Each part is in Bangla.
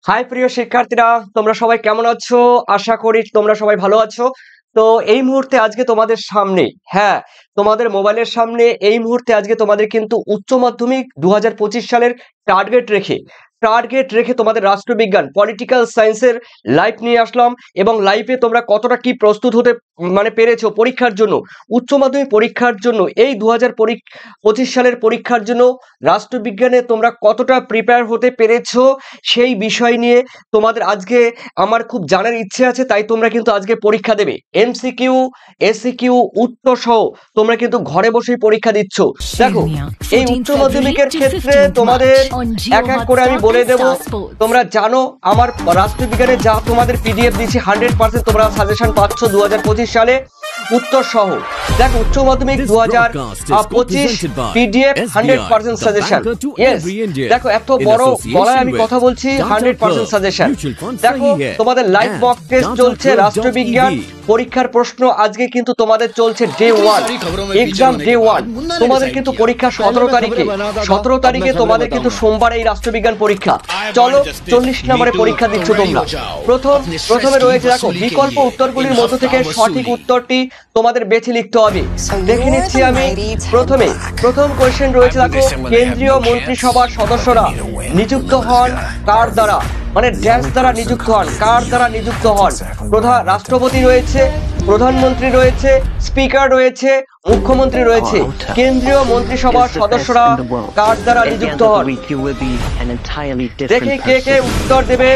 হাই প্রিয় শিক্ষার্থীরা, তোমরা সবাই কেমন আছো? আশা করি তোমরা সবাই ভালো আছো। তো এই মুহূর্তে আজকে তোমাদের সামনে, তোমাদের মোবাইলের সামনে এই মুহূর্তে আজকে তোমাদের কিন্তু উচ্চ মাধ্যমিক 2025 সালের টার্গেট রেখে তোমাদের রাষ্ট্রবিজ্ঞান পলিটিক্যাল সায়েন্সের লাইভ নিয়ে আসলাম। এবং লাইভে তোমরা কতটা কি প্রস্তুত হতে পেরেছো পরীক্ষার জন্য, উচ্চ মাধ্যমিক পরীক্ষার জন্য, এই 2025 সালের পরীক্ষার জন্য রাষ্ট্রবিজ্ঞানে তোমরা কতটা প্রিপেয়ার হতে পেরেছো সেই বিষয় নিয়ে তোমাদের আজকে আমার খুব জানার ইচ্ছে আছে। তাই তোমরা কিন্তু আজকে পরীক্ষা দেবে, এমসিকিউ এসিকিউ উত্তর সহ তোমরা কিন্তু ঘরে বসেই পরীক্ষা দিচ্ছ। দেখো, এই উচ্চ মাধ্যমিকের ক্ষেত্রে তোমাদের এক এক করে আমি বলে দেব। তোমরা জানো আমার রাষ্ট্রবিজ্ঞানে যা তোমাদের পিডিএফ দিচ্ছি 100% তোমরা সাজেশন পাচ্ছ 2025 সালে উত্তর সহ। দেখো, উচ্চ মাধ্যমিক 2025 পিডিএফ 100% সাজেশন। ইয়েস, দেখো এত বড় গলায় আমি কথা বলছি, 100% সাজেশন। দেখো, তোমাদের লাইভ মক টেস্ট চলছে রাষ্ট্রবিজ্ঞান পরীক্ষার প্রশ্ন আজকে কিন্তু তোমাদের চলছে ডে 1, এক্সাম ডে 1। তোমাদের কিন্তু পরীক্ষা 17 তারিখে তোমাদের কিন্তু সোমবার এই রাষ্ট্রবিজ্ঞান পরীক্ষা। চলো 40 নম্বরে পরীক্ষা দিচ্ছ তোমরা। প্রথমে রয়েছে, দেখো, বিকল্প উত্তরগুলির মধ্য থেকে সঠিক উত্তরটি তোমাদের বেছে লিখতে হবে। দেখে নিচ্ছি আমি। প্রথম কোয়েশ্চেন রয়েছে, দেখো, কেন্দ্রীয় মন্ত্রিসভার সদস্যরা নিযুক্ত হন কার দ্বারা, মানে ড্যাশ দ্বারা নিযুক্ত হন, কার দ্বারা নিযুক্ত হন? রাষ্ট্রপতি রয়েছে, প্রধানমন্ত্রী রয়েছে, স্পিকার রয়েছে, মুখ্যমন্ত্রী রয়েছে। কেন্দ্রীয় মন্ত্রিসভার সদস্যরা কার দ্বারা নিযুক্ত হন? দেখে কে উত্তর দেবে,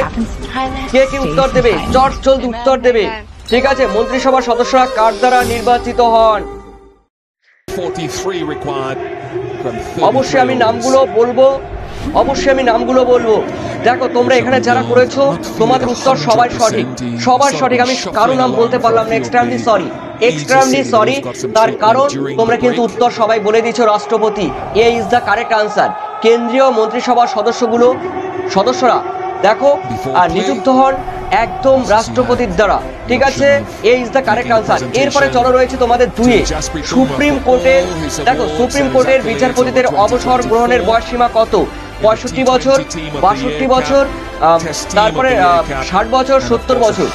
জলদি উত্তর দেবে। ঠিক আছে, মন্ত্রিসভার সদস্যরা কার দ্বারা নির্বাচিত হন? অবশ্যই আমি নামগুলো বলবো। দেখো, তোমরা এখানে যারা করেছো তোমাদের উত্তর সবাই সঠিক। আমি কারো নাম বলতে পারলাম না, এক্সট্রিমলি সরি। তার কারণ তোমরা কিন্তু উত্তর সবাই বলে দিয়েছো রাষ্ট্রপতি। এ ইজ দ্য কারেক্ট আনসার। কেন্দ্রীয় মন্ত্রিসভার সদস্যরা দেখো আর নিযুক্ত হন একদম রাষ্ট্রপতির দ্বারা। ঠিক আছে, এ ইজ দ্য কারেক্ট আনসার। এরপরে চলো রয়েছে তোমাদের 2-এ, সুপ্রিম কোর্টের বিচারপতিদের অবসর গ্রহণের বয়সসীমা কত? 65 বছর, 62 বছর, তারপরে 60 বছর, 70 বছর।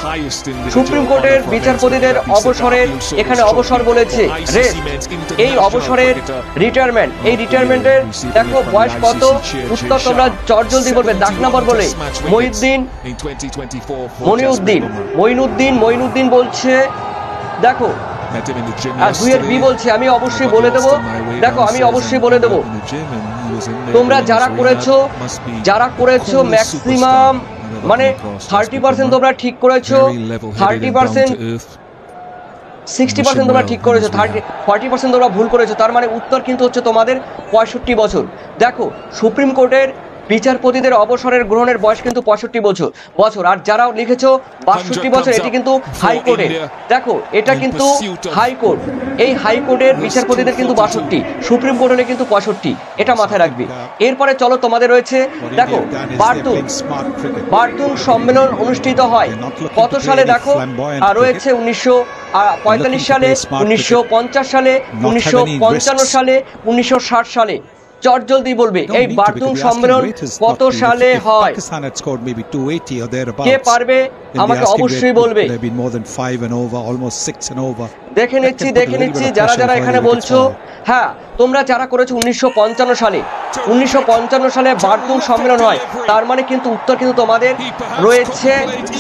সুপ্রিম কোর্টের বিচারপতিদের অবসরের, এখানে অবসর বলেছে এই অবসরের রিটায়ারমেন্টের দেখো বয়স কত? উত্তর তোমরা চটজলদি বলবে, দাগ নাম্বার বলে। মঈনুদ্দিন বলছে, দেখো, আর 2-এর বি বলছে। আমি অবশ্যই বলে দেবো। দেখো, তোমরা যারা করেছো ম্যাক্সিমাম মানে 30% তোমরা ঠিক করেছো, 30%, 60% তোমরা ঠিক করেছো, 40% তোমরা ভুল করেছো। তার মানে উত্তর কিন্তু হচ্ছে তোমাদের 65 বছর। দেখো, সুপ্রিম কোর্টের বিচারপতিদের অবসরের গ্রহণের বয়স কিন্তু 65 বছর। আর যারা লিখেছো 62 বছর, এটি কিন্তু হাইকোর্টের। দেখো, এটা কিন্তু হাইকোর্ট, এই হাইকোর্টের বিচারপতিদের কিন্তু 62, সুপ্রিম কোর্টের কিন্তু 65, এটা মাথায় রাখবে। এরপরে চলো তোমাদের রয়েছে, দেখো, বার্থুন সম্মেলন অনুষ্ঠিত হয় কত সালে? দেখো, আর রয়েছে 1945 সালে, 1950 সালে, 1955 সালে, 1960 সালে। জলদি বলবে, এই বার্থুন সম্মেলন কত সালে হয়? কে পারবে আমাকে অবশ্যই বলবে। দেখে নিচ্ছি যারা এখানে বলছো। তোমরা যারা করেছো 1955 সালে বার্থুন সম্মেলন হয়। তার মানে কিন্তু উত্তর কিন্তু তোমাদের রয়েছে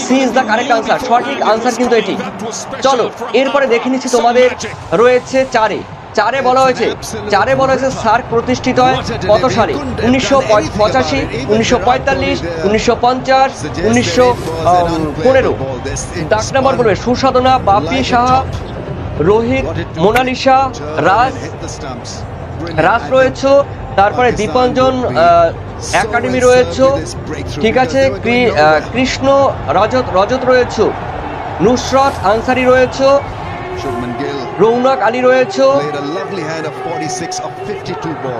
C is the correct answer, সঠিক আনসার কিন্তু এটি। চলো এরপরে দেখে নিচ্ছি তোমাদের রয়েছে 4-এ বলা হয়েছে সার্ক প্রতিষ্ঠিত হয় কত সালে? 1985, 1945, 1950, 1915। দাগ নাম্বার বলবে, সুসাধনা, বাপি সাহা, রোহিত, মোনালিসা, রাজ রয়েছে, তারপরে দীপাঞ্জন একাডেমি রয়েছে। ঠিক আছে, কৃষ্ণ রজত রয়েছে, নুসরত আনসারি রয়েছে, রৌনক আলী রয়েছে,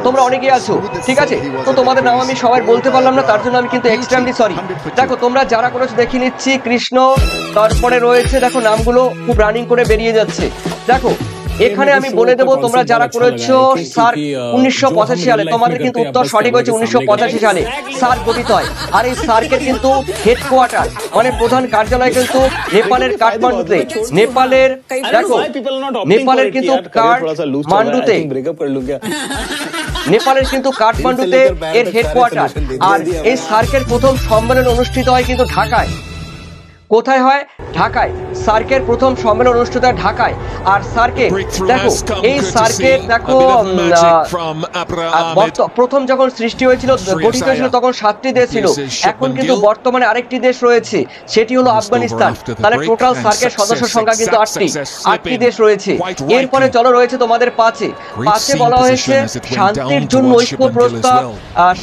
তোমরা অনেকেই আছো। ঠিক আছে, তো তোমাদের নাম আমি সবাই বলতে পারলাম না, তার জন্য আমি কিন্তু এক্সট্রিমলি সরি। দেখো, তোমরা যারা করেছো দেখে নিচ্ছি, কৃষ্ণ, তারপরে রয়েছে, দেখো নামগুলো খুব রানিং করে বেরিয়ে যাচ্ছে। দেখো, এখানে আমি বলে দেবো তোমরা যারা করেছো সার্ক 1985 সালে, তোমাদের কিন্তু উত্তর সঠিক হয়েছে 1985 সালে সার্ক গঠিত হয়। আর এই সার্কের কিন্তু হেডকোয়ার্টার মানে প্রধান কার্যালয় কিন্তু নেপালের কাঠমান্ডুতে। নেপালের দেখো নেপালের কিন্তু কাঠমান্ডুতে, নেপালের কিন্তু কাঠমান্ডুতে এর হেডকোয়ার্টার। আর এই সার্কের প্রথম সম্মেলন অনুষ্ঠিত হয় কিন্তু ঢাকায়। কোথায় হয়? ঢাকায়। সার্কের প্রথম সম্মেলন অনুষ্ঠিত হয় ঢাকায়। আর সার্কের দেখো এই সার্কের দেখো প্রথম যখন সৃষ্টি হয়েছিল, গঠিত হয়েছিল, তখন 7টি দেশ ছিল। এখন কিন্তু বর্তমানে আরেকটি দেশ রয়েছে, সেটি হলো আফগানিস্তান। তাহলে টোটাল সার্কের সদস্য সংখ্যা কিন্তু 8টি দেশ রয়েছে। এরপরে চলো রয়েছে তোমাদের 5-এ বলা হয়েছে শান্তির জন্য ঐক্য প্রস্তাব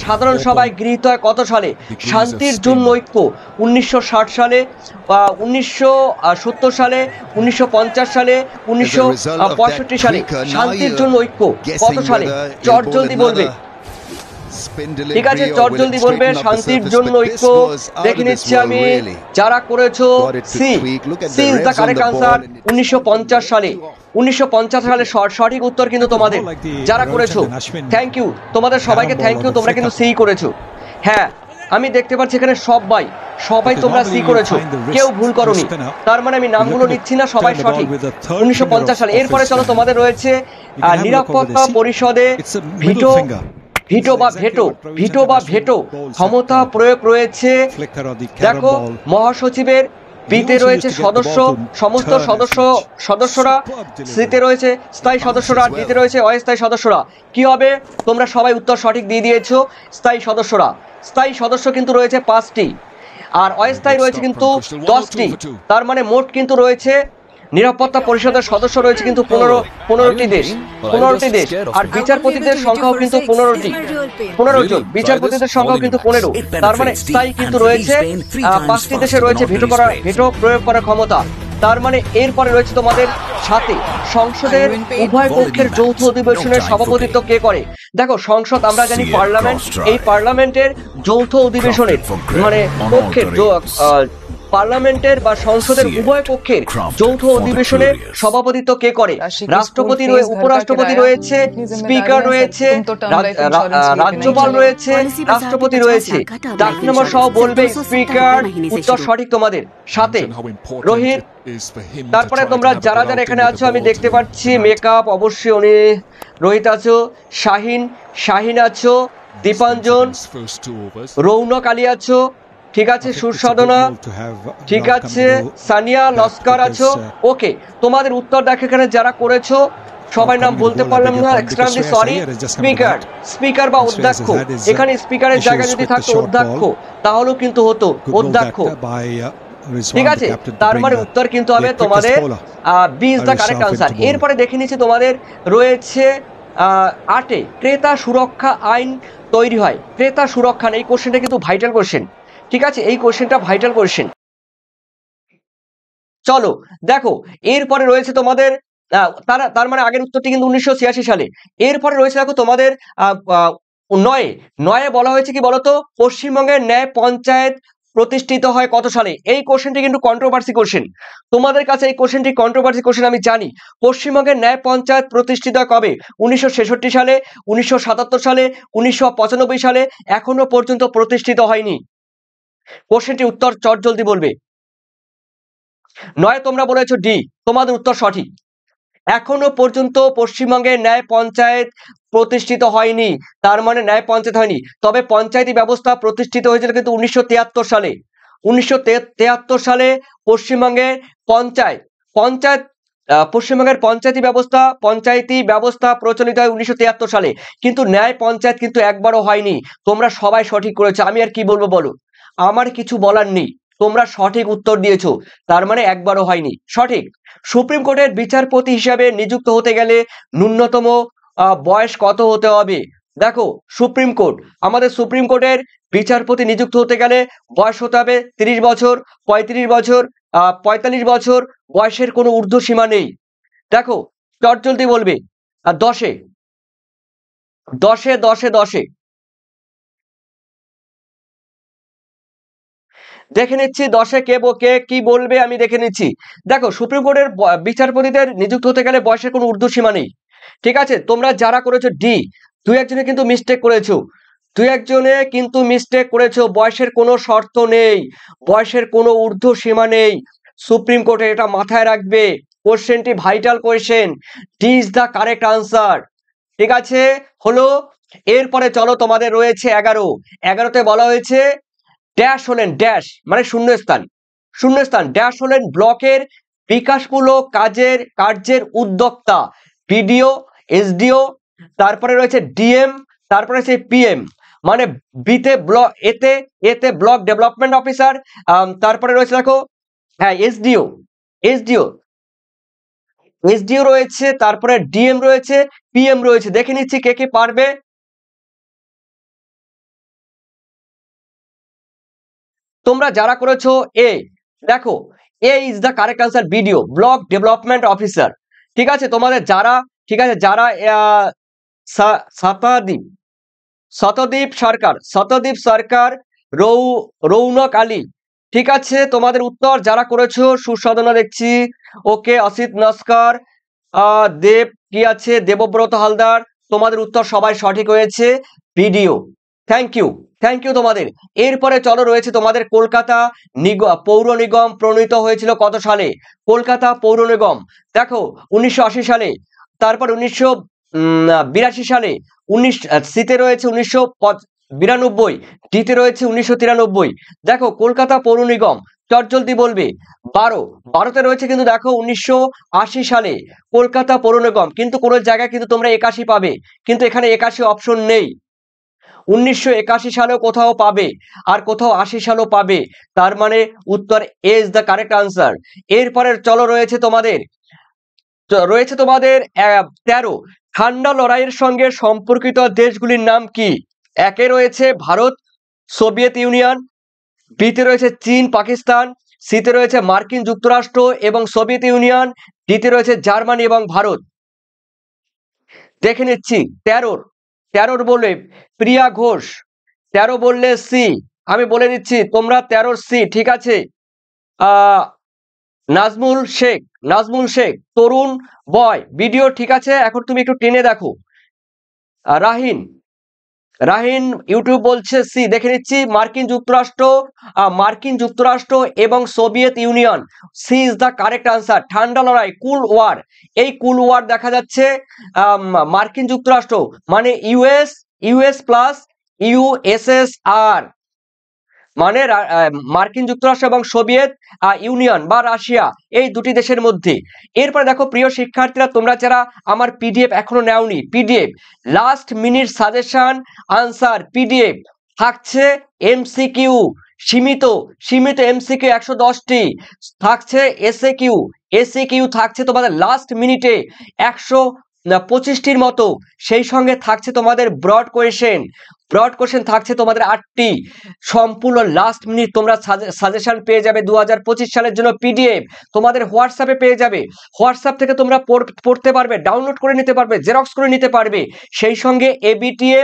সাধারণ সভায় গৃহীত হয় কত সালে? শান্তির জন্য ঐক্য 1960 সালে, 1970 সালে, 1950 সালে, 1965 সালে। শান্তির জন্য ঐক্য কত সালে? চট জলদি বলবে। ঠিক আছে, চট জলদি বলবে। শান্তির জন্য ঐক্য দেখে নিচ্ছি আমি। যারা করেছো C is the correct answer. 1950 সালে, 1950 সালে সঠিক উত্তর কিন্তু তোমাদের। যারা করেছো থ্যাংক ইউ, তোমাদের সবাইকে থ্যাংক ইউ, তোমরা কিন্তু সি করেছো। হ্যাঁ, আমি দেখতে পাচ্ছি এখানে সবাই তোমরা সি করেছো, কেউ ভুল করোনি। তার মানে আমি নামগুলো নিচ্ছি না, সবাই সঠিক। 1950 সালে। এরপরে চলো তোমাদের রয়েছে নিরাপত্তা পরিষদে ভিটো বা ভেটো ক্ষমতা প্রয়োগ রয়েছে। দেখো মহাসচিবের বিতে রয়েছে সমস্ত সদস্যরা, সিতে রয়েছে স্থায়ী সদস্যরা, ডিতে রয়েছে অস্থায়ী সদস্যরা। কি হবে? তোমরা সবাই উত্তর সঠিক দিয়ে দিয়েছো। স্থায়ী সদস্য কিন্তু রয়েছে 5টি, আর অস্থায়ী রয়েছে কিন্তু 10টি। তার মানে মোট কিন্তু রয়েছে নিরাপত্তা পরিষদের সদস্য রয়েছে কিন্তু 15টি দেশ। আর বিচারপতিদের সংখ্যাও কিন্তু 15 জন। বিচারপতিদের সংখ্যাও কিন্তু 15। তার মানে স্থায়ী কিন্তু রয়েছে 5টি দেশে রয়েছে ভেটো প্রয়োগ করার ক্ষমতা। তার মানে এরপরে রয়েছে তোমাদের সাথে সংসদের উভয় পক্ষের যৌথ অধিবেশনের সভাপতিত্ব কে করে? দেখো সংসদ আমরা জানি পার্লামেন্ট, এই পার্লামেন্টের যৌথ অধিবেশনের মানে পক্ষের পার্লামেন্টের বা সংসদের উভয় পক্ষের যৌথ অধিবেশনের সভাপতিত্ব কে করে? রাষ্ট্রপতি রয়েছে, উপরাষ্ট্রপতি রয়েছে, স্পিকার রয়েছে, রাজ্যপাল রয়েছে, রাষ্ট্রপতি রয়েছে। 4 নম্বর সহ বলবে স্পিকার। উত্তর সঠিক তোমাদের সাথে রোহিত। তারপরে তোমরা যারা এখানে আছো আমি দেখতে পাচ্ছি মেকআপ, অবশ্যই উনি রোহিত আছো, শাহিন আছো, দীপাঞ্জন, রৌনক আলী আছো, ঠিক আছে, সুরসাধনা, ঠিক আছে, সানিয়া লস্কর আছো। ওকে, তোমাদের উত্তর দেখো এখানে যারা করেছো সবাই নাম বলতে পারলাম না, এক্সট্রিমলি সরি। স্পিকার বা অধ্যক্ষ, এখানে স্পিকারের জায়গায় যদি থাকতো অধ্যক্ষ তাহলেও কিন্তু হতো অধ্যক্ষ। ঠিক আছে, তার মানে উত্তর কিন্তু হবে তোমাদের B is the correct answer. এরপরে দেখে নিচ্ছি তোমাদের রয়েছে 8-এ ক্রেতা সুরক্ষা আইন তৈরি হয়। ক্রেতা সুরক্ষা, এই কোশ্চেনটা কিন্তু ভাইটাল কোশ্চেন। ঠিক আছে, এই কোশ্চেনটা ভাইটাল কোশ্চেন। চলো দেখো এরপরে রয়েছে তোমাদের তার মানে আগের উত্তরটি কিন্তু 1986 সালে। এরপরে রয়েছে দেখো তোমাদের 9-এ বলা হয়েছে কি বলতো? পশ্চিমবঙ্গের ন্যায় পঞ্চায়েত প্রতিষ্ঠিত হয় কত সালে? এই কোশ্চেনটি কিন্তু কন্ট্রোভার্সি কোশ্চেন। তোমাদের কাছে এই কোশ্চেনটি কন্ট্রোভার্সি কোশ্চেন আমি জানি। পশ্চিমবঙ্গের ন্যায় পঞ্চায়েত প্রতিষ্ঠিত হয় কবে? 1966 সালে, 1977 সালে, 1995 সালে। এখনো পর্যন্ত প্রতিষ্ঠিত হয়নি। কোশ্চেনটি উত্তর চট জলদি বলবে। 9 তোমরা বলেছো ডি, তোমাদের উত্তর সঠিক। এখনো পর্যন্ত পশ্চিমবঙ্গে ন্যায় পঞ্চায়েত প্রতিষ্ঠিত হয়নি, তার মানে ন্যায় পঞ্চায়েত হয়নি। তবে পঞ্চায়েতি ব্যবস্থা প্রতিষ্ঠিত হয়েছিল কিন্তু 1973 সালে। 1973 সালে পশ্চিমবঙ্গের পশ্চিমবঙ্গের পঞ্চায়েতি ব্যবস্থা প্রচলিত হয় 1973 সালে। কিন্তু ন্যায় পঞ্চায়েত কিন্তু একবারও হয়নি। তোমরা সবাই সঠিক করেছো, আমি আর কি বলবো বলো? আমার কিছু বলার নেই, তোমরা সঠিক উত্তর দিয়েছো, তার মানে একবারও হয়নি। সঠিক। সুপ্রিম কোর্টের বিচারপতি হিসাবে নিযুক্ত হতে গেলে ন্যূনতম বয়স কত হতে হবে? দেখো আমাদের সুপ্রিম কোর্টের বিচারপতি নিযুক্ত হতে গেলে বয়স হতে হবে 30 বছর, 35 বছর, 45 বছর। বয়সের কোনো ঊর্ধ্ব সীমা নেই। দেখো চট জলদি বলবে। 10-এ দেখে নিচ্ছি 10-এ কে কি বলবে, আমি দেখে নিচ্ছি। দেখো, সুপ্রিম কোর্টের বিচারপতিদের নিযুক্ত হতে গেলে বয়সের কোনো ঊর্ধ্বসীমা নেই। ঠিক আছে, তোমরা যারা করেছো ডি, দুই একজনে কিন্তু মিস্টেক করেছো, বয়সের কোনো শর্ত নেই, বয়সের কোনো ঊর্ধ্বসীমা নেই সুপ্রিম কোর্টে, এটা মাথায় রাখবে। কোশ্চেনটি vital question, D is the correct answer. ঠিক আছে, হলো। এরপরে চলো, তোমাদের রয়েছে 11তে বলা হয়েছে ড্যাশ হলেন, ড্যাশ মানে শূন্যস্থান ড্যাশ হলেন ব্লকের বিকাশমূলক কার্যের উদ্যোক্তা, বিডিও, এসডিও, তারপরে রয়েছে ডিএম, তারপরে রয়েছে পিএম। মানে বিতে ব্লক, এতে ব্লক ডেভেলপমেন্ট অফিসার, তারপরে রয়েছে দেখো, হ্যাঁ এসডিও, এসডিও এসডিও রয়েছে, তারপরে ডিএম রয়েছে, পিএম রয়েছে। দেখে নিচ্ছি কে কে পারবে। তোমরা যারা করেছো এ, দেখো A is the correct answer, BDO, block development officer. ঠিক আছে, তোমাদের যারা, ঠিক আছে, যারা শতদীপ শতদীপ সরকার, রৌনক আলী, ঠিক আছে, তোমাদের উত্তর যারা করেছো সুসাধনা দেখছি, ওকে, অসিত নস্কর, দেব কি আছে, দেবব্রত হালদার, তোমাদের উত্তর সবাই সঠিক হয়েছে, ভিডিও। থ্যাংক ইউ তোমাদের। এরপরে চলো, রয়েছে তোমাদের কলকাতা পৌর নিগম প্রণীত হয়েছিল কত সালে? কলকাতা পৌর নিগম, দেখো 1980 সালে, তারপর 1982 সালে, সিতে রয়েছে 1992, ডিতে রয়েছে 1993। দেখো কলকাতা পৌর নিগম, চটজলদি বলবে। 12তে রয়েছে কিন্তু দেখো 1980 সালে কলকাতা পৌর নিগম, কিন্তু কোনো জায়গায় কিন্তু তোমরা 81 পাবে, কিন্তু এখানে 81 অপশন নেই। 1981 সালেও কোথাও পাবে, আর কোথাও 80 সালেও পাবে, তার মানে উত্তর এ ইজ দ্য কারেক্ট আনসার। এরপরে চলো, রয়েছে তোমাদের 13, ঠান্ডা লড়াইয়ের সঙ্গে সম্পর্কিত দেশগুলির নাম কি? একে রয়েছে ভারত, সোভিয়েত ইউনিয়ন, বিতে রয়েছে চীন, পাকিস্তান, সিতে রয়েছে মার্কিন যুক্তরাষ্ট্র এবং সোভিয়েত ইউনিয়ন, ডিতে রয়েছে জার্মানি এবং ভারত। দেখে নিচ্ছি 13 বললে প্রিয়া ঘোষ, 13 বললে সি, আমি বলে দিচ্ছি তোমরা 13 সি, ঠিক আছে। নাজমুল শেখ, তরুণ বয়, ভিডিও, ঠিক আছে। এখন তুমি একটু টেনে দেখো। রাহিন ইউটিউব বলছে সি, দেখে নিচ্ছি মার্কিন যুক্তরাষ্ট্র এবং Soviet Union, C is the correct answer. ঠান্ডা লড়াই, কুল ওয়ার, এই কুল ওয়ার দেখা যাচ্ছে মার্কিন যুক্তরাষ্ট্র মানে ইউএস প্লাস ইউএসএসআর, মানে মার্কিন যুক্তরাষ্ট্র এবং সোভিয়েত ইউনিয়ন বা রাশিয়া, এই দুটি দেশের মধ্যে। এরপরে দেখো প্রিয় শিক্ষার্থীরা, তোমরা যারা আমার পিডিএফ এখনো নেওনি, PDF last minute suggestion answer PDF থাকছে, এমসিকিউ সীমিত এমসিকিউ 110টি থাকছে, এসএকিউ থাকছে তোমাদের লাস্ট মিনিটে 125টির মতো, সেই সঙ্গে থাকছে তোমাদের ব্রড কোয়েশ্চেন থাকছে তোমাদের 8টি। সম্পূর্ণ লাস্ট মিনিট তোমরা সাজেশন পেয়ে যাবে 2025 সালের জন্য, পিডিএফ তোমাদের হোয়াটসঅ্যাপে পেয়ে যাবে। হোয়াটসঅ্যাপ থেকে তোমরা পড়তে পারবে, ডাউনলোড করে নিতে পারবে, জেরক্স করে নিতে পারবে, সেই সঙ্গে এবিটিএ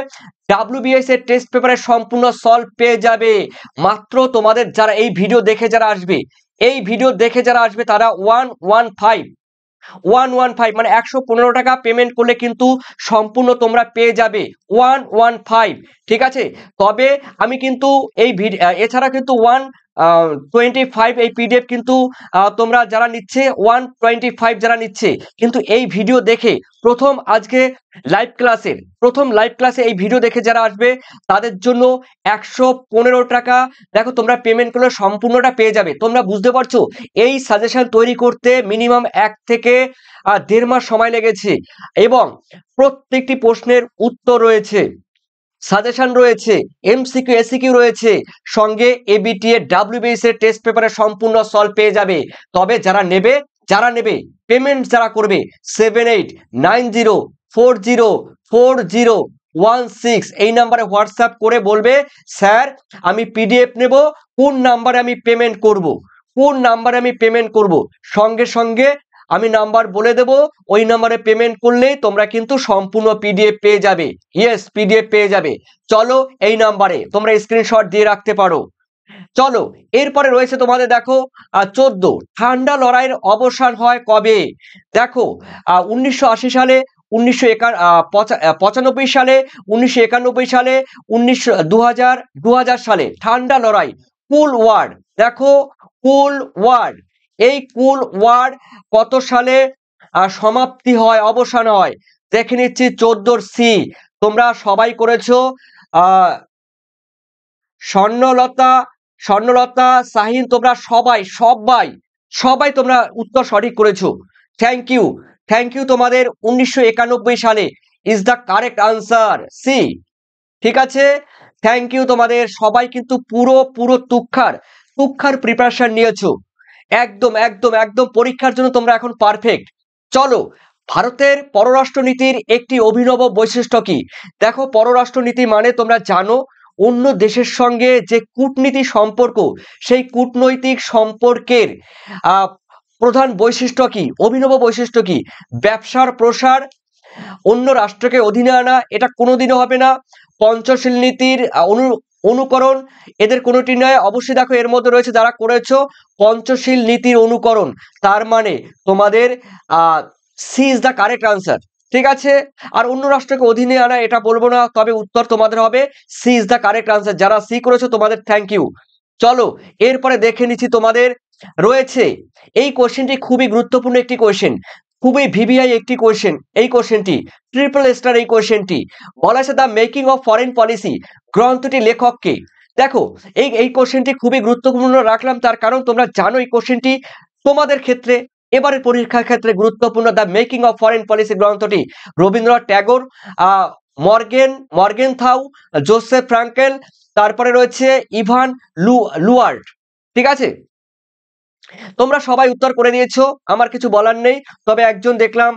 WBS এর টেস্ট পেপারের সম্পূর্ণ সলভ পেয়ে যাবে। মাত্র তোমাদের যারা এই ভিডিও দেখে যারা আসবে তারা 115 মানে 115 টাকা পেমেন্ট করলে কিন্তু সম্পূর্ণ তোমরা পেয়ে যাবে 115, ঠিক আছে। তবে আমি কিন্তু এই এছাড়া কিন্তু 125 এই পিডিএফ কিন্তু তোমরা যারা নিচ্ছে 125 যারা নিচ্ছে, কিন্তু এই ভিডিও দেখে আজকে প্রথম লাইভ ক্লাসে এই ভিডিও দেখে যারা আসবে তাদের জন্য 115 টাকা দেখো তোমরা পেমেন্ট করলে সম্পূর্ণটা পেয়ে যাবে। তোমরা বুঝতে পারছো এই সাজেশন তৈরি করতে মিনিমাম 1 থেকে 1.5 মাস সময় লেগেছে, এবং প্রত্যেকটি প্রশ্নের উত্তর রয়েছে, সাজেশন রয়েছে, এমসিকিউ এসিকিউ রয়েছে, সঙ্গে এবিটিএ WBS এর টেস্ট পেপারের সম্পূর্ণ সলভ পেয়ে যাবে। তবে যারা নেবে পেমেন্ট যারা করবে 7890404016 এই নাম্বারে হোয়াটসঅ্যাপ করে বলবে স্যার আমি পিডিএফ নেব, কোন নাম্বারে আমি পেমেন্ট করব, সঙ্গে সঙ্গে আমি নাম্বার বলে দেব, ওই নাম্বারে পেমেন্ট করলেই তোমরা কিন্তু সম্পূর্ণ পিডিএফ পেয়ে যাবে। ইয়েস, পিডিএফ পেয়ে যাবে। চলো এই নাম্বারে তোমরা স্ক্রিনশট দিয়ে রাখতে পারো। চলো এরপরে রয়েছে তোমাদের দেখো 14 ঠান্ডা লড়াইয়ের অবসান হয় কবে? দেখো 1980 সালে, 1995 সালে, 1991 সালে, 2000 সালে ঠান্ডা লড়াই কুল ওয়ার। দেখো কুল ওয়ার, এই কুল ওয়ার কত সালে সমাপ্তি হয়, অবসান হয়? দেখে নিচ্ছি 14 সি। তোমরা সবাই করেছো স্বর্ণলতা, স্বর্ণলতা, শাহিন, তোমরা সবাই সবাই সবাই তোমরা উত্তর সঠিক করেছো। থ্যাংক ইউ, থ্যাংক ইউ তোমাদের। 1991 সালে is the correct answer, C. ঠিক আছে, থ্যাংক ইউ তোমাদের সবাই, কিন্তু পুরো পুরো তুক্ষার প্রিপারেশন নিয়েছো। একদম একদম একদম পরীক্ষার জন্য তোমরা এখন পারফেক্ট। চলো, ভারতের পররাষ্ট্রনীতির একটি অভিনব বৈশিষ্ট্য কি? দেখো পররাষ্ট্রনীতি মানে তোমরা জানো অন্য দেশের সঙ্গে যে কূটনীতি সম্পর্ক, সেই কূটনৈতিক সম্পর্কের প্রধান বৈশিষ্ট্য কি, অভিনব বৈশিষ্ট্য কি? ব্যবসার প্রসার, অন্য রাষ্ট্রকে অধীনে আনা, এটা কোনোদিনও হবে না। পঞ্চশীল নীতির অনুকরণ, এদের কোনোটি নয়। অবশ্যই দেখো এর মধ্যে রয়েছে যারা করেছো পঞ্চশীল নীতির অনুকরণ, তার মানে তোমাদের C is the correct answer. ঠিক আছে, আর অন্য রাষ্ট্রকে অধীনে আনা এটা বলবো না, তবে উত্তর তোমাদের হবে C is the correct answer. যারা সি করেছো তোমাদের থ্যাংক ইউ। চলো এরপরে দেখে নিচ্ছি তোমাদের রয়েছে এই কোশ্চেনটি খুবই গুরুত্বপূর্ণ একটি কোশ্চেন, খুবই ভিভিআই একটি কোশ্চেন। এই কোশ্চেনটি ট্রিপল স্টার, এই কোশ্চেনটি বলা আছে the making of foreign policy, গ্রন্থটি লেখককে। দেখো এই কোশ্চেনটি খুবই গুরুত্বপূর্ণ রাখলাম, তার কারণ তোমরা জানো এই কোশ্চেনটি তোমাদের ক্ষেত্রে এবারে পরীক্ষার ক্ষেত্রে গুরুত্বপূর্ণ। The making of foreign policy গ্রন্থটি Rabindranath Tagore, Morgan থাউ, Joseph Frankel, তারপরে রয়েছে ইভান লুয়ার্ড। ঠিক আছে, তোমরা সবাই উত্তর করে দিয়েছো, আমার কিছু বলার নেই। তবে একজন দেখলাম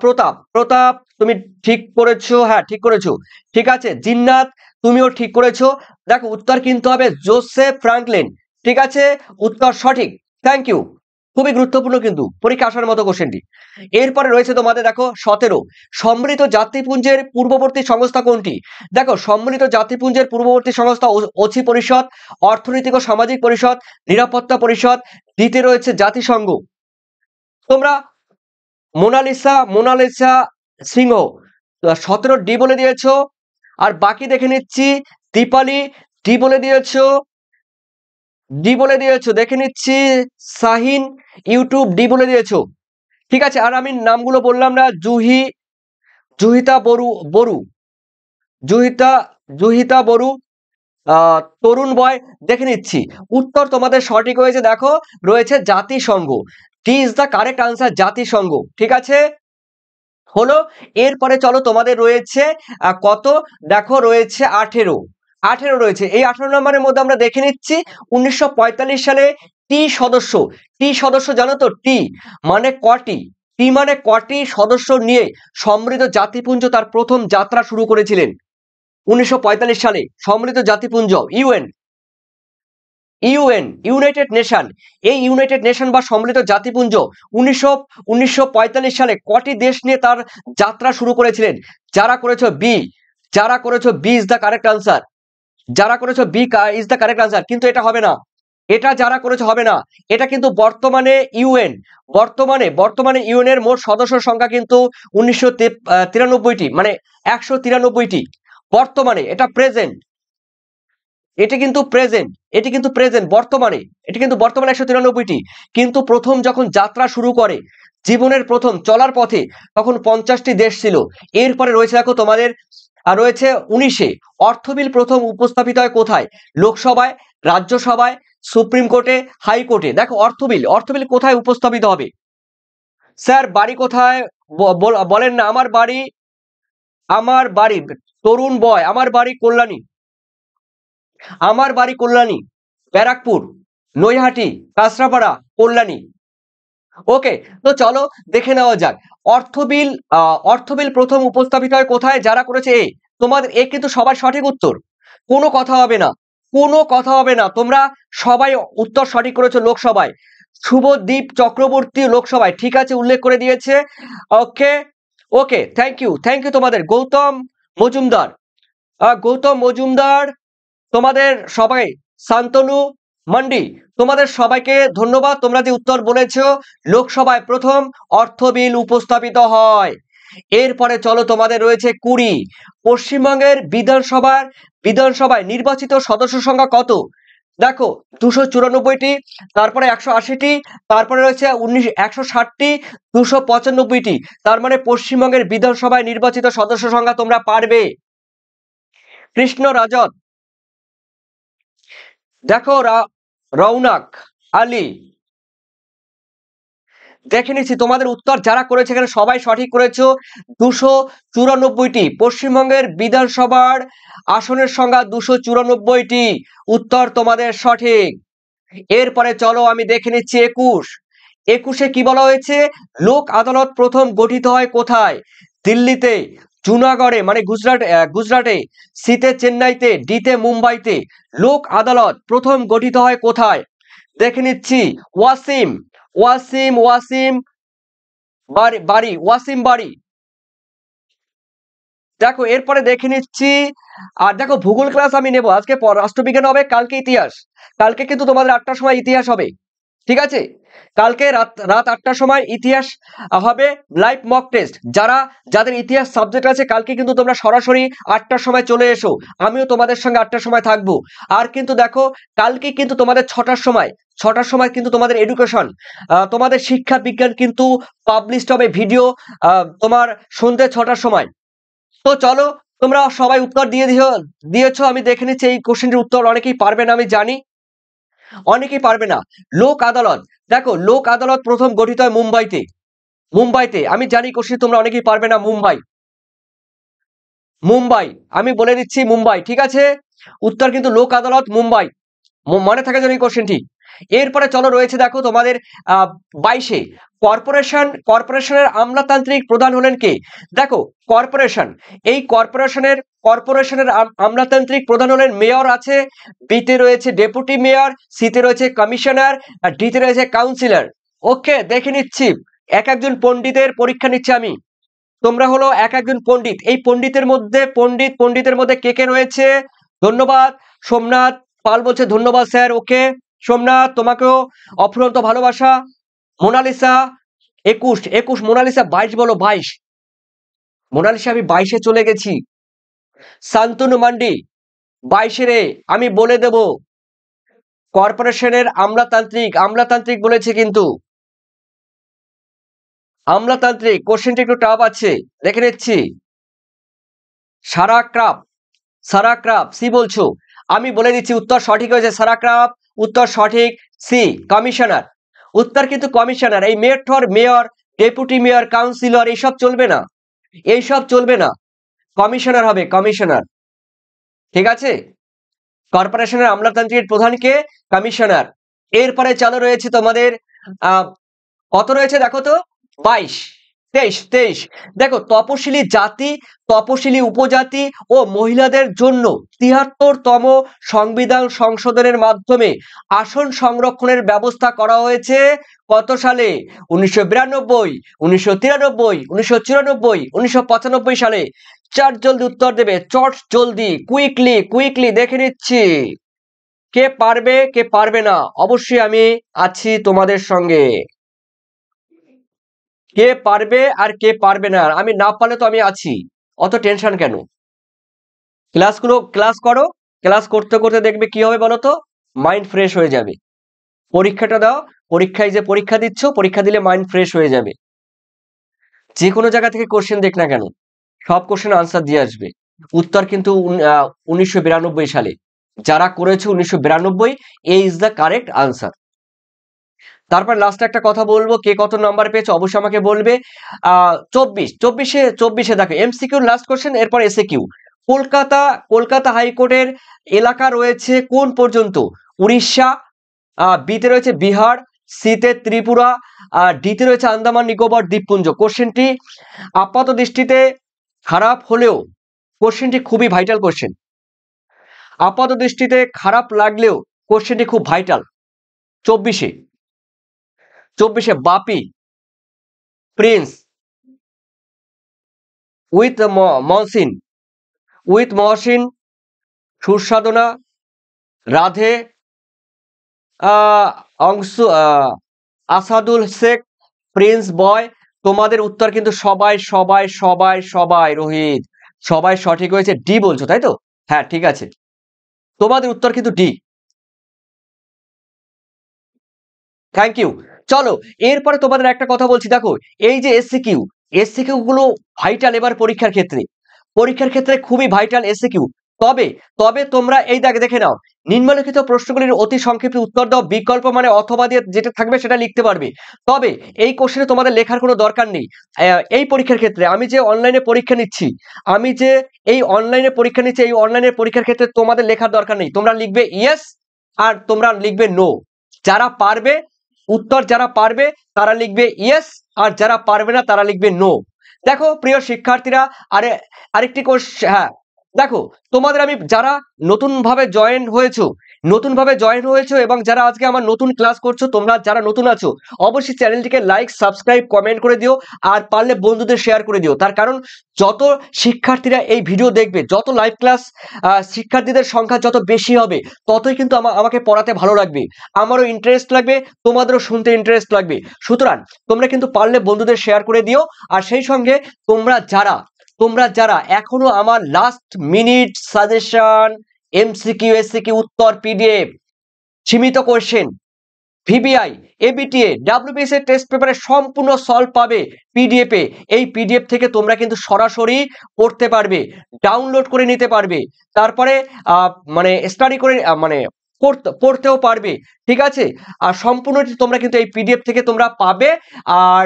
প্রতাপ তুমি ঠিক করেছো, হ্যাঁ ঠিক করেছো। ঠিক আছে, জিন্নাত তুমিও ঠিক করেছো। দেখো উত্তর কিন্তু হবে জোসেফ ফ্রাঙ্কলিন। ঠিক আছে, উত্তর সঠিক, থ্যাংক ইউ। খুবই গুরুত্বপূর্ণ কিন্তু পরীক্ষা আসার মতো কোশ্চেনটি। এরপরে রয়েছে তোমাদের দেখো 17 সম্মিলিত জাতিপুঞ্জের পূর্ববর্তী সংস্থা কোনটি? দেখো সম্মিলিত জাতিপুঞ্জের পূর্ববর্তী সংস্থা অছি পরিষদ, অর্থনৈতিক ও সামাজিক পরিষদ, নিরাপত্তা পরিষদ, দ্বিতে রয়েছে জাতিসংঘ। তোমরা মোনালিসা সিংহ 17 ডি বলে দিয়েছো, আর বাকি দেখে নিচ্ছি দীপালি ডি বলে দিয়েছো, দেখে নিচ্ছি শাহিন ইউটিউব ডি বলে দিয়েছো। ঠিক আছে, আর আমি নামগুলো বললাম না, জুহিতা বড়ু, তরুণ বয়, দেখে নিচ্ছি উত্তর তোমাদের সঠিক হয়েছে। দেখো রয়েছে জাতিসংঘ, টি ইজ দ্য কারেক্ট আনসার, জাতিসংঘ। ঠিক আছে, হলো। এরপরে চলো তোমাদের রয়েছে কত, দেখো রয়েছে 18 রয়েছে। এই 18 নম্বরের মধ্যে আমরা দেখে নিচ্ছি 1945 সালে টি সদস্য জানো তো, টি মানে কটি, টি মানে কটি সদস্য নিয়ে সম্মিলিত জাতিপুঞ্জ তার প্রথম যাত্রা শুরু করেছিলেন? 1945 সালে সম্মিলিত জাতিপুঞ্জ ইউনাইটেড নেশন, এই ইউনাইটেড নেশন বা সম্মিলিত জাতিপুঞ্জ 1945 সালে কটি দেশ নিয়ে তার যাত্রা শুরু করেছিলেন? যারা করেছো B is the correct answer, is the correct answer. কিন্তু এটা হবে না, এটা যারা করেছে হবে না। এটা কিন্তু বর্তমানে ইউএন এর মোট সদস্য সংখ্যা কিন্তু 1993টি, মানে 193টি বর্তমানে। এটা প্রেজেন্ট, এটি কিন্তু প্রেজেন্ট বর্তমানে, এটি কিন্তু বর্তমানে 193টি। কিন্তু প্রথম যখন যাত্রা শুরু করে জীবনের প্রথম চলার পথে, তখন 50টি দেশ ছিল। এরপরে রয়েছে দেখো তোমাদের রয়েছে 19-এ অর্থ বিল প্রথম উপস্থাপিত হয় কোথায়? লোকসভায়, রাজ্যসভায়, সুপ্রিম কোর্টে, হাইকোর্টে। দেখো অর্থ বিল কোথায় উপস্থাপিত হবে? স্যার বাড়ি কোথায় বলেন না। আমার বাড়ি তরুণ বয়, আমার বাড়ি কল্যাণী, ব্যারাকপুর, নৈহাটি, কাঁচরাপাড়া, কল্যাণী। ওকে, তো চলো দেখে নেওয়া যাক। অর্থ বিল প্রথম উপস্থাপিত হয় কোথায়? যারা করেছে এ, তোমাদের এ কিন্তু সবার সঠিক উত্তর, কোনো কথা হবে না। তোমরা সবাই উত্তর সঠিক করেছো। লোকসভায় শুভদীপ চক্রবর্তী লোকসভায়, ঠিক আছে, উল্লেখ করে দিয়েছে। ওকে থ্যাংক ইউ তোমাদের। গৌতম মজুমদার, তোমাদের সবাই শান্তনু মান্ডি। তোমাদের সবাইকে ধন্যবাদ, তোমরা যে উত্তর বলেছো। লোকসভায় প্রথম অর্থ বিল উপস্থাপিত হয়। এরপরে চলো, তোমাদের রয়েছে 20। পশ্চিমবঙ্গের বিধানসভায় নির্বাচিত সদস্য সংখ্যা কত? দেখো, 294টি, তারপরে 180টি, তারপরে রয়েছে 160টি, 295টি। তার মানে পশ্চিমবঙ্গের বিধানসভায় নির্বাচিত সদস্য সংখ্যা তোমরা পারবে। কৃষ্ণ রাজত, দেখো রৌনক আলী, দেখে নিচ্ছি তোমাদের উত্তর যারা করেছে এখানে সবাই সঠিক করেছো। 294টি পশ্চিমবঙ্গের বিধানসভার আসনের সংখ্যা 294টি, উত্তর তোমাদের সঠিক। এরপরে চলো আমি দেখে নিচ্ছি 21। কি বলা হয়েছে? লোক আদালত প্রথম গঠিত হয় কোথায়? দিল্লিতে, জুনাগড়ে মানে গুজরাটে, সিতে চেন্নাইতে, ডিতে মুম্বাইতে। লোক আদালত প্রথম গঠিত হয় কোথায়? দেখে নিচ্ছি, ওয়াসিম ওয়াসিম ওয়াসিম ওয়াসিম বাড়ি। দেখো এরপরে দেখে নিচ্ছি, আর দেখো ভূগোল ক্লাস আমি নেব, আজকে রাষ্ট্রবিজ্ঞান হবে, কালকে ইতিহাস। কালকে কিন্তু তোমাদের 8টার সময় ইতিহাস হবে, ঠিক আছে? কালকে রাত 8টার সময় ইতিহাস হবে, লাইভ মক টেস্ট। যাদের ইতিহাস সাবজেক্ট আছে কালকে কিন্তু তোমরা সরাসরি 8টার সময় চলে এসো, আমিও তোমাদের সঙ্গে 8টার সময় থাকবো। আর কিন্তু দেখো, কালকে কিন্তু তোমাদের 6টার সময় কিন্তু তোমাদের এডুকেশন, তোমাদের শিক্ষা বিজ্ঞান কিন্তু পাবলিশড হবে ভিডিও, তোমার সন্ধ্যে 6টার সময়। তো চলো, তোমরা সবাই উত্তর দিয়েছো, আমি দেখে নিচ্ছি। এই কোশ্চেনটির উত্তর অনেকেই পারবে না, আমি জানি অনেকেই পারবে না। লোক আদালত, দেখো লোক আদালত প্রথম গঠিত হয় মুম্বাইতে। আমি জানি কোশ্চেন তোমরা অনেকেই পারবে না। মুম্বাই, আমি বলে দিচ্ছি মুম্বাই, ঠিক আছে? উত্তর কিন্তু লোক আদালত মুম্বাই, মনে থাকে যেন এই কোশ্চেনটি। এরপরে চলো রয়েছে দেখো তোমাদের 22। কর্পোরেশনের আমলাতান্ত্রিক প্রধান হলেন কে? দেখো কর্পোরেশনের আমলাতান্ত্রিক প্রধান হলেন মেয়র আছে, বিতে রয়েছে ডেপুটি মেয়র, সিতে রয়েছে কমিশনার, আর ডিতে রয়েছে কাউন্সিলর। ওকে, দেখে নিচ্ছি, এক একজন পণ্ডিতের পরীক্ষা নিচ্ছি আমি। তোমরা হলো এক একজন পণ্ডিত, এই পণ্ডিতের মধ্যে কে কে রয়েছে? ধন্যবাদ, সোমনাথ পাল বলছে ধন্যবাদ স্যার। ওকে সোমনাথ, তোমাকেও অফুরন্ত ভালোবাসা। মোনালিসা 21, মোনালিসা 22 বলো, 22। মোনালিসা আমি 22-এ চলে গেছি। শান্তনু মান্ডি 22 রে, আমি বলে দেব কর্পোরেশনের আমলাতান্ত্রিক বলেছে, কিন্তু আমলাতান্ত্রিক কোশ্চেনটি একটু টাফ আছে, দেখে নিচ্ছি। সারা ক্রাফ সি বলছো, আমি বলে দিচ্ছি উত্তর সঠিক হয়েছে সারা ক্রাফ, উত্তর সঠিক সি। কমিশনার, উত্তর কিন্তু কমিশনার। এই মেয়র, ডেপুটি মেয়র, কাউন্সিলর এইসব চলবে না, কমিশনার হবে, কমিশনার, ঠিক আছে? কর্পোরেশনের আমলাতান্ত্রিক প্রধানকে কমিশনার। এরপরে চালু রয়েছে তোমাদের কত রয়েছে দেখো তো, 23। দেখো, তপশিলি জাতি, তপশিলি উপজাতি ও মহিলাদের জন্য 73তম সংবিধান সংশোধনের মাধ্যমে আসন সংরক্ষণের ব্যবস্থা করা হয়েছে কত সালে? 1992, 1993, 1994, 1995 সালে। জলদি উত্তর দেবে, জলদি, কুইকলি দেখে নিচ্ছি কে পারবে কে পারবে না। অবশ্যই আমি আছি তোমাদের সঙ্গে, কে পারবে আর কে পারবে না, আমি না পারলে তো আমি আছি, অত টেনশন কেন? ক্লাস করো, ক্লাস করতে করতে দেখবে কি হবে বলো তো, মাইন্ড ফ্রেশ হয়ে যাবে। পরীক্ষাটা দাও, পরীক্ষায় যে পরীক্ষা দিচ্ছ, পরীক্ষা দিলে মাইন্ড ফ্রেশ হয়ে যাবে। যে কোনো জায়গা থেকে কোশ্চেন দেখ না কেন, সব কোশ্চেন আনসার দিয়ে আসবে। উত্তর কিন্তু 1992 সালে, যারা করেছে 1992, এ ইজ দ্য কারেক্ট আনসার। তারপর লাস্টে একটা কথা বলবো, কে কত নাম্বার পেয়েছে অবশ্যই আমাকে বলবে। 24 দেখো এমসিকিউ লাস্ট কোশ্চেন, এরপর এসএকিউ। কলকাতা হাইকোর্টের এলাকা রয়েছে কোন পর্যন্ত? উড়িষ্যা, বিতে রয়েছে বিহার, সিতে ত্রিপুরা, আর ডিতে রয়েছে আন্দামান নিকোবর দ্বীপপুঞ্জ। কোশ্চেনটি আপাত দৃষ্টিতে খারাপ হলেও কোশ্চেনটি খুবই ভাইটাল কোশ্চেন, আপাত দৃষ্টিতে খারাপ লাগলেও কোশ্চেনটি খুব vital. 24 Bapi, Prince with Mohsin, Surasadhana, Radhe, Anshu, Asadul Sheikh, Prince boy. তোমাদের উত্তর কিন্তু সবাই সবাই সবাই সবাই রোহিত, সবাই সঠিক হয়েছে। ডি বলছো তাই তো? হ্যাঁ ঠিক আছে, তোমাদের উত্তর কিন্তু ডি। Thank you. চলো এরপরে তোমাদের একটা কথা বলছি, দেখো এই যে এসসিকিউ, এসসিকিউ গুলো ভাইটাল এবার পরীক্ষার ক্ষেত্রে খুবই ভাইটাল এসসিকিউ। তবে তবে তোমরা এই দেখে নাও, নিম্নলিখিত প্রশ্নগুলির অতি সংক্ষিপ্ত উত্তর দাও, বিকল্প মানে অথবা দিয়ে যেটা থাকবে সেটা লিখতে পারবে। তবে এই কোশ্চেনে তোমাদের লেখার কোনো দরকার নেই। এই পরীক্ষার ক্ষেত্রে আমি যে অনলাইনে পরীক্ষা নিচ্ছি, আমি যে এই অনলাইনে পরীক্ষা নিচ্ছি, এই অনলাইনের পরীক্ষার ক্ষেত্রে তোমাদের লেখার দরকার নেই। তোমরা লিখবে ইয়েস আর তোমরা লিখবে নো। যারা পারবে উত্তর, যারা পারবে তারা লিখবে ইয়েস, আর যারা পারবে না তারা লিখবে নো। দেখো প্রিয় শিক্ষার্থীরা, আরে আরেকটি কোশ্চেন, হ্যাঁ দেখো তোমাদের আমি যারা নতুনভাবে জয়েন হয়েছো এবং যারা আজকে আমার নতুন ক্লাস করছো, তোমরা যারা নতুন আছো অবশ্যই চ্যানেলটিকে লাইক সাবস্ক্রাইব কমেন্ট করে দিও, আর পারলে বন্ধুদের শেয়ার করে দিও। তার কারণ যত শিক্ষার্থীরা এই ভিডিও দেখবে, যত লাইভ ক্লাস শিক্ষার্থীদের সংখ্যা যত বেশি হবে, ততই কিন্তু আমাকে পড়াতে ভালো লাগবে, আমারও ইন্টারেস্ট লাগবে, তোমাদেরও শুনতে ইন্টারেস্ট লাগবে। সুতরাং তোমরা কিন্তু পারলে বন্ধুদের শেয়ার করে দিও। আর সেই সঙ্গে তোমরা যারা এখনো আমার last minute suggestion, MCQ, SCQ উত্তর, পিডিএফ, সীমিত কোশ্চেন, ভিবিআই, এবিটিএ, ডাব্লিউবিএস এর টেস্ট পেপারে সম্পূর্ণ সলভ পাবে পিডিএফ এ। এই পিডিএফ থেকে তোমরা কিন্তু সরাসরি পড়তে পারবে, ডাউনলোড করে নিতে পারবে, তারপরে মানে স্টাডি করে মানে পড়তেও পারবে। ঠিক আছে, আর সম্পূর্ণ তোমরা কিন্তু এই পিডিএফ থেকে তোমরা পাবে। আর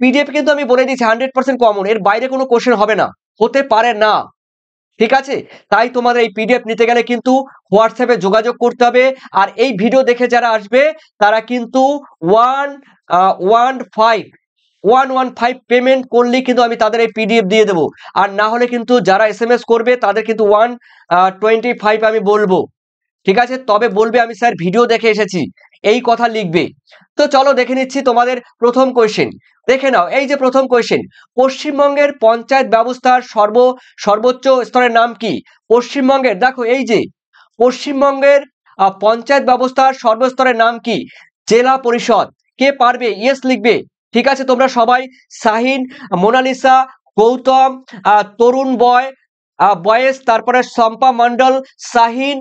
পিডিএফ কিন্তু আমি বলে দিচ্ছি 100% কমন, এর বাইরে কোনো কোশ্চেন হবে না, হতে পারে না। ঠিক আছে, তাই তোমাদের এই পিডিএফ নিতে গেলে কিন্তু হোয়াটসঅ্যাপে যোগাযোগ করতে হবে। আর এই ভিডিও দেখে যারা আসবে তারা কিন্তু 115 পেমেন্ট করলেই কিন্তু আমি তাদের এই পিডিএফ দিয়ে দেবো। আর না হলে কিন্তু যারা এসএমএস করবে তাদের কিন্তু 125 আমি বলবো। ঠিক আছে, তবে বলবে আমি স্যার ভিডিও দেখে এসেছি, এই কথা লিখবে। তো চলো দেখে নিচ্ছি তোমাদের প্রথম কোশ্চেন। দেখে নাও, এই যে প্রথম কোশ্চেন, পশ্চিমবঙ্গের পঞ্চায়েত ব্যবস্থার সর্বোচ্চ স্তরের নাম কি? পশ্চিমবঙ্গের, দেখো এই যে পশ্চিমবঙ্গের পঞ্চায়েত ব্যবস্থার সর্বস্তরের নাম কি? জেলা পরিষদ। কে পারবে ইয়েস লিখবে। ঠিক আছে, তোমরা সবাই, শাহিন, মোনালিসা, গৌতম, তরুণ বয়েস, তারপরে শম্পা মন্ডল, শাহিন,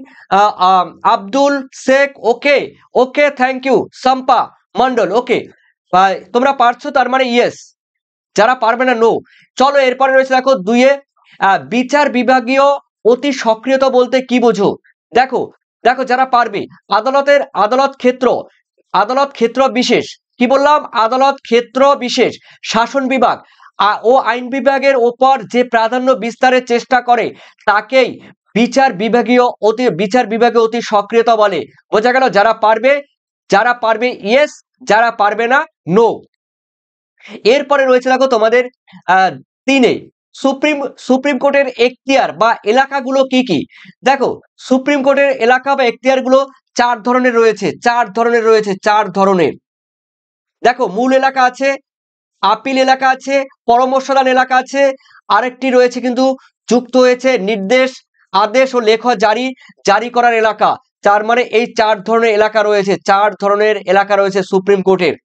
আব্দুল শেখ, ওকে ওকে, থ্যাংক ইউ শম্পা মন্ডল, ওকে তোমরা পারছো, তার মানে ইয়েস, যারা পারবে না নো। চলো এরপরে রয়েছে দেখো দুইয়ে, বিচার বিভাগীয় অতি সক্রিয়তা বলতে কি বোঝো? দেখো দেখো যারা পারবে, আদালত ক্ষেত্র বিশেষ, কি বললাম? আদালত ক্ষেত্র বিশেষ শাসন বিভাগ ও আইন বিভাগের ওপর যে প্রাধান্য বিস্তারের চেষ্টা করে তাকেই বিচার বিভাগীয় অতি সক্রিয়তা বলে। বোঝা গেল? যারা পারবে ইয়েস, যারা পারবে না নো। এরপরে রয়েছে দেখো তোমাদের তিনে, সুপ্রিম কোর্টের এখতিয়ার বা এলাকাগুলো কি কি? দেখো সুপ্রিম কোর্টের এলাকা বা এখতিয়ার গুলো চার ধরনের রয়েছে। দেখো মূল এলাকা আছে, আপিল এলাকা আছে, পরামর্শদান এলাকা আছে, আরেকটি রয়েছে কিন্তু যুক্ত হয়েছে নির্দেশ, আদেশ ও লেখ জারি করার এলাকা। তার মানে এই চার ধরনের এলাকা রয়েছে সুপ্রিম কোর্টের।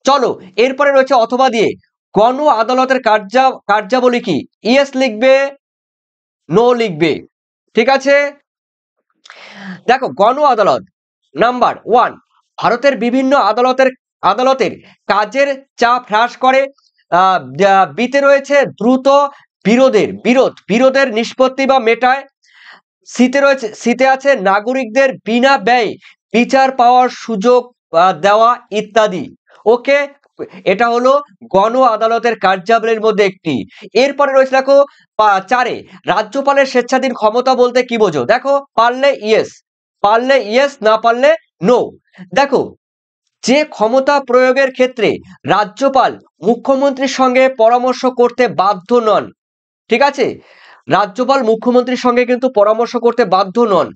চলো এরপরে রয়েছে অথবা দিয়ে, গণ আদালতের কার্যাবলী কি? ইয়েস লিখবে, নো লিখবে। ঠিক আছে, দেখো গণ আদালত নাম্বার 1, ভারতের বিভিন্ন আদালতের কাজের চাপ হ্রাস করে। বিতে রয়েছে দ্রুত বিরোধের নিষ্পত্তি বা মেটায়। সিতে আছে নাগরিকদের বিনা ব্যয়ে বিচার পাওয়ার সুযোগ দেওয়া ইত্যাদি। ওকে, এটা হলো গণ আদালতের কার্যাবলীর মধ্যে একটি। এরপরে রয়েছে দেখো 4, রাজ্যপালের স্বেচ্ছাধীন ক্ষমতা বলতে কি বোঝো? দেখো পারলে ইয়েস, না পারলে নো। দেখো যে ক্ষমতা প্রয়োগের ক্ষেত্রে রাজ্যপাল মুখ্যমন্ত্রীর সঙ্গে পরামর্শ করতে বাধ্য নন। ঠিক আছে, রাজ্যপাল মুখ্যমন্ত্রীর সঙ্গে কিন্তু পরামর্শ করতে বাধ্য নন।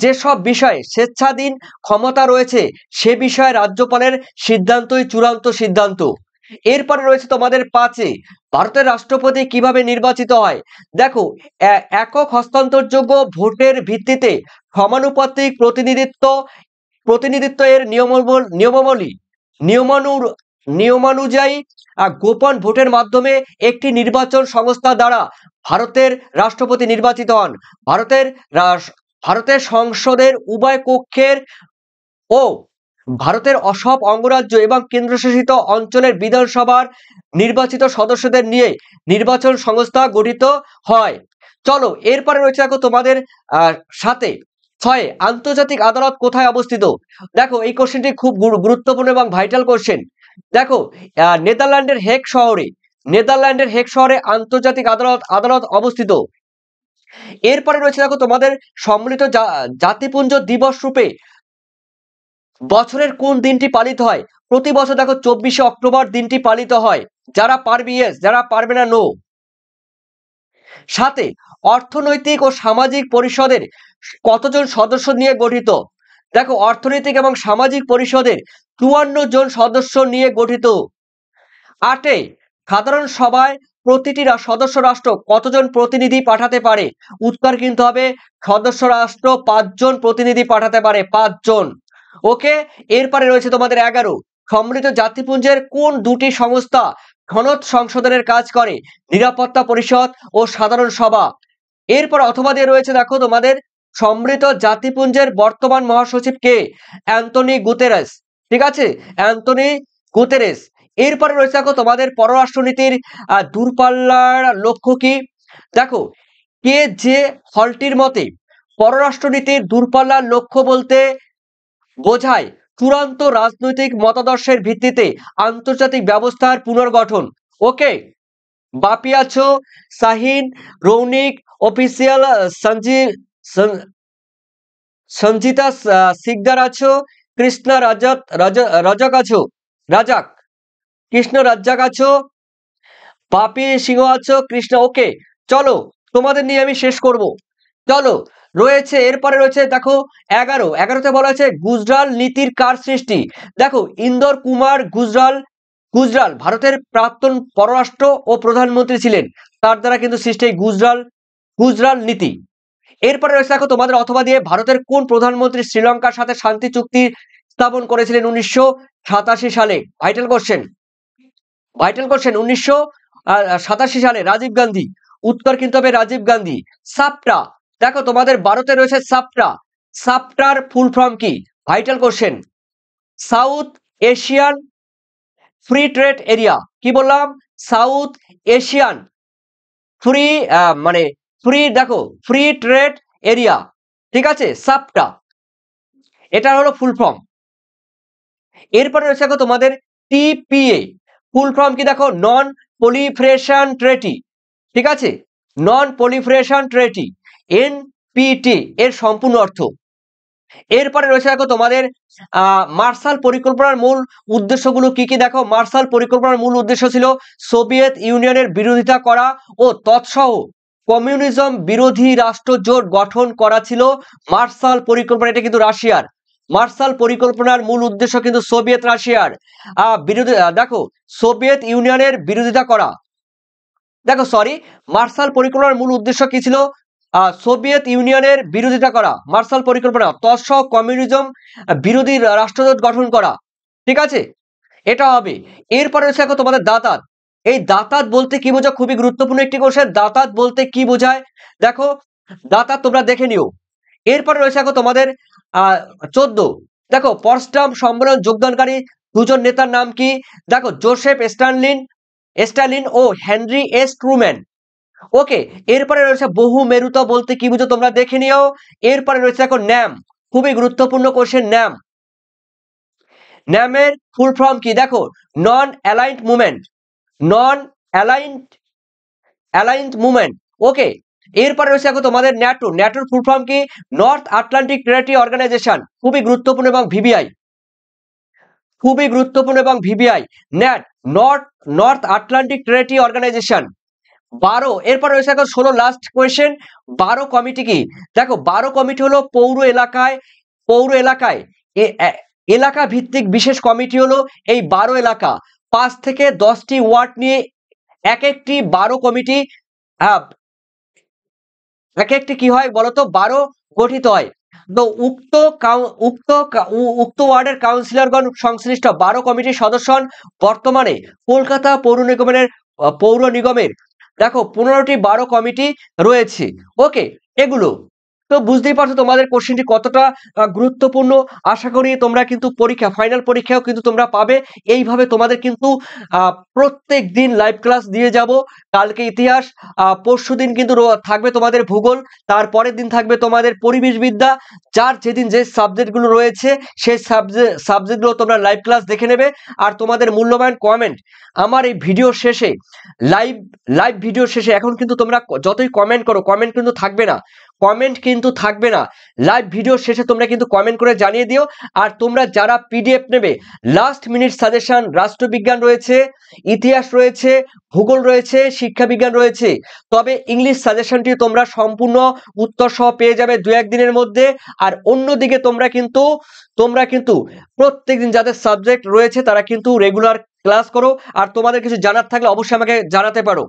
যেসব বিষয়ে স্বেচ্ছাধীন ক্ষমতা রয়েছে সে বিষয়ে রাজ্যপালের সিদ্ধান্তই চূড়ান্ত সিদ্ধান্ত। এরপরে রয়েছে তোমাদের 5-এ ভারতের রাষ্ট্রপতি কিভাবে নির্বাচিত হয়। দেখো, একক হস্তান্তরযোগ্য ভোটের ভিত্তিতে সমানুপাতিক প্রতিনিধিত্ব এর নিয়মানুযায়ী গোপন ভোটের মাধ্যমে একটি নির্বাচন সংস্থা দ্বারা ভারতের রাষ্ট্রপতি নির্বাচিত হন। ভারতের সংসদের উভয় কক্ষের ও ভারতের সব অঙ্গরাজ্য এবং কেন্দ্রশাসিত অঞ্চলের বিধানসভার নির্বাচিত সদস্যদের নিয়ে নির্বাচন সংস্থা গঠিত হয়। চলো, এরপরে রয়েছে দেখো তোমাদের সাথে 6 আন্তর্জাতিক আদালত কোথায় অবস্থিত। দেখো, এই কোশ্চেনটি খুব গুরুত্বপূর্ণ এবং ভাইটাল কোশ্চেন। দেখো, নেদারল্যান্ডের হেগ শহরে আন্তর্জাতিক আদালত অবস্থিত। এরপরে রয়েছে দেখো তোমাদের সম্মিলিত জাতিপুঞ্জ দিবস রূপে বছরের কোন দিনটি পালিত হয়। প্রতি বছর দেখো 24শে অক্টোবর দিনটি পালিত হয়। যারা পারবে ইয়েস, যারা পারবে না নো। সাথে অর্থনৈতিক ও সামাজিক পরিষদের কতজন সদস্য নিয়ে গঠিত। দেখো, অর্থনৈতিক এবং সামাজিক পরিষদের 54 জন সদস্য নিয়ে গঠিত। 8-এ সাধারণ সভায় প্রতিটি সদস্য রাষ্ট্র কতজন প্রতিনিধি পাঠাতে পারে। উত্তর কিন্তু হবে সদস্য রাষ্ট্র 5 জন প্রতিনিধি পাঠাতে পারে, 5 জন। ওকে, এরপরে রয়েছে তোমাদের 11 সম্মিলিত জাতিপুঞ্জের কোন দুটি সংস্থা সনদ সংশোধনের কাজ করে। নিরাপত্তা পরিষদ ও সাধারণ সভা। এরপর অথবা দিয়ে রয়েছে দেখো তোমাদের সম্মিলিত জাতিপুঞ্জের বর্তমান মহাসচিব কে। Antony Guterres. ঠিক আছে, অ্যান্টনি গুতেরেস। এরপরে রয়েছে দেখো তোমাদের পররাষ্ট্রনীতির দূরপাল্লার লক্ষ্য কি। দেখো, কে যে হলটির মতে পররাষ্ট্রনীতির দূরপাল্লার লক্ষ্য বলতে বোঝায় চূড়ান্ত রাজনৈতিক মতাদর্শের ভিত্তিতে আন্তর্জাতিক ব্যবস্থার পুনর্গঠন। ওকে, বাপি আছো, শাহিন, রৌনিক, অফিসিয়াল, সঞ্জিতা সিকদার আছো, কৃষ্ণা রাজাক আছো, রাজাক কৃষ্ণ রাজ্জাক আছো, বাপি সিংহ আছো, কৃষ্ণ। ওকে, চলো তোমাদের নিয়ে আমি শেষ করব। চলো, রয়েছে এরপরে রয়েছে দেখো 11তে বলা আছে গুজরাল নীতির কার সৃষ্টি। দেখো, ইন্দর কুমার গুজরাল ভারতের প্রাক্তন পররাষ্ট্র ও প্রধানমন্ত্রী ছিলেন। তার দ্বারা কিন্তু সৃষ্টি গুজরাল নীতি। এরপরে রয়েছে দেখো তোমাদের অথবা দিয়ে ভারতের কোন প্রধানমন্ত্রী শ্রীলঙ্কার সাথে শান্তি চুক্তি স্থাপন করেছিলেন 1987 সালে। ভাইটাল কোশ্চেন 1987 সালে রাজীব গান্ধী। উত্তর কিন্তু হবে রাজীব গান্ধী। সাপটা, দেখো তোমাদের 12তে রয়েছে সাপটার ফুল ফর্ম কি। Vital question, south Asian free trade area. কি বললাম, south Asian free trade area. ঠিক আছে, সাপটা, এটা হলো ফুল ফর্ম। এরপরে রয়েছে দেখো তোমাদের টিপিএ ফুল ফর্ম কি। দেখো, নন পলিফারেশন ট্রেটি। ঠিক আছে, নন পলিফারেশন ট্রেটি, এনপিটি এর সম্পূর্ণ অর্থ। এরপরে রয়েছে দেখো তোমাদের মার্শাল পরিকল্পনার মূল উদ্দেশ্যগুলো কি কি। দেখো, মার্শাল পরিকল্পনার মূল উদ্দেশ্য ছিল সোভিয়েত ইউনিয়নের বিরোধিতা করা ও তৎসহ কমিউনিজম বিরোধী রাষ্ট্র জোট গঠন করা ছিল মার্শাল পরিকল্পনা। এটা কিন্তু রাশিয়ার। মার্শাল পরিকল্পনার মূল উদ্দেশ্য কিন্তু সোভিয়েত রাশিয়ার বিরোধী। দেখো, সোভিয়েত ইউনিয়নের বিরোধিতা করা। দেখো, মার্শাল পরিকল্পনার মূল উদ্দেশ্য কি ছিল। সোভিয়েত ইউনিয়নের বিরোধিতা করা। মার্শাল পরিকল্পনা তৎসহ কমিউনিজম বিরোধী রাষ্ট্রজোট গঠন করা। ঠিক আছে, এটা হবে। এরপরে রয়েছে দেখো তোমাদের দাতাত। এই দাতাত বলতে কি বোঝায়, খুবই গুরুত্বপূর্ণ একটি কোশ্চেন। দাতাত বলতে কি বোঝায়, দেখো দাতাত তোমরা দেখে নিও। এরপরে রয়েছে দেখো তোমাদের 14। দেখো, পটসডাম সম্মেলন যোগদানকারী দুজন নেতার নাম কি। দেখো, জোসেফ স্ট্যালিন ও হেনরি এস ট্রুম্যান। ওকে, এরপরে রয়েছে বহু মেরুতা বলতে কি বুঝো তোমরা দেখে নিও। এরপরে রয়েছে দেখো ন্যাম, খুবই গুরুত্বপূর্ণ কোশ্চেন। ন্যামের ফুল ফর্ম কি। দেখো, নন অ্যালাইন্ড মুভমেন্ট। ওকে, এরপরে রয়েছে দেখো তোমাদের ন্যাটোর ফুল ফর্ম কি। North Atlantic treaty organization. খুবই গুরুত্বপূর্ণ এবং VVI ন্যাট, north Atlantic treaty organization. 12। এরপর রয়েছে এখন 16 লাস্ট কোয়েশ্চেন। 12 কমিটি কি। দেখো, 12 কমিটি হলো পৌর এলাকায় এলাকা ভিত্তিক বিশেষ কমিটি হলো এই 12 এলাকা। 5 থেকে 10টি ওয়ার্ড নিয়ে এক একটি 12 কমিটি, এক একটি কি হয় বলতো 12 গঠিত হয়। তো উক্ত ওয়ার্ডের কাউন্সিলরগণ সংশ্লিষ্ট 12 কমিটির সদস্য হন। বর্তমানে কলকাতা পৌর নিগমের দেখো 15টি 12 কমিটি রয়েছে। ওকে, এগুলো তো বুঝতেই পারছো তোমাদের কোশ্চেনটি কতটা গুরুত্বপূর্ণ। আশা করি তোমরা কিন্তু ফাইনাল পরীক্ষাও কিন্তু তোমরা পাবে। এইভাবে তোমাদের কিন্তু প্রত্যেক দিন লাইভ ক্লাস দিয়ে যাব। কালকে ইতিহাস, পরশুদিন কিন্তু থাকবে তোমাদের ভূগোল, তারপরের দিন থাকবে তোমাদের পরিবেশবিদ্যা। যার যেদিন যে সাবজেক্টগুলো রয়েছে সেই সাবজেক্টগুলো তোমরা লাইভ ক্লাস দেখে নেবে। আর তোমাদের মূল্যবান কমেন্ট আমার এই ভিডিও শেষে, লাইভ ভিডিও শেষে, এখন কিন্তু তোমরা যতই কমেন্ট করো কমেন্ট কিন্তু থাকবে না। লাইভ ভিডিও শেষে তোমরা কিন্তু কমেন্ট করে জানিয়ে দিও। আর তোমরা যারা পিডিএফ নেবে, লাস্ট মিনিট সাজেশন, রাষ্ট্রবিজ্ঞান রয়েছে, ইতিহাস রয়েছে, ভূগোল রয়েছে, শিক্ষাবিজ্ঞান রয়েছে, তবে ইংলিশ সাজেশনটি তোমরা সম্পূর্ণ উত্তর সহ পেয়ে যাবে 2-1 দিনের মধ্যে। আর অন্যদিকে তোমরা কিন্তু প্রত্যেকদিন যাদের সাবজেক্ট রয়েছে তারা কিন্তু রেগুলার ক্লাস করো। আর তোমাদের কিছু জানার থাকলে অবশ্যই আমাকে জানাতে পারো।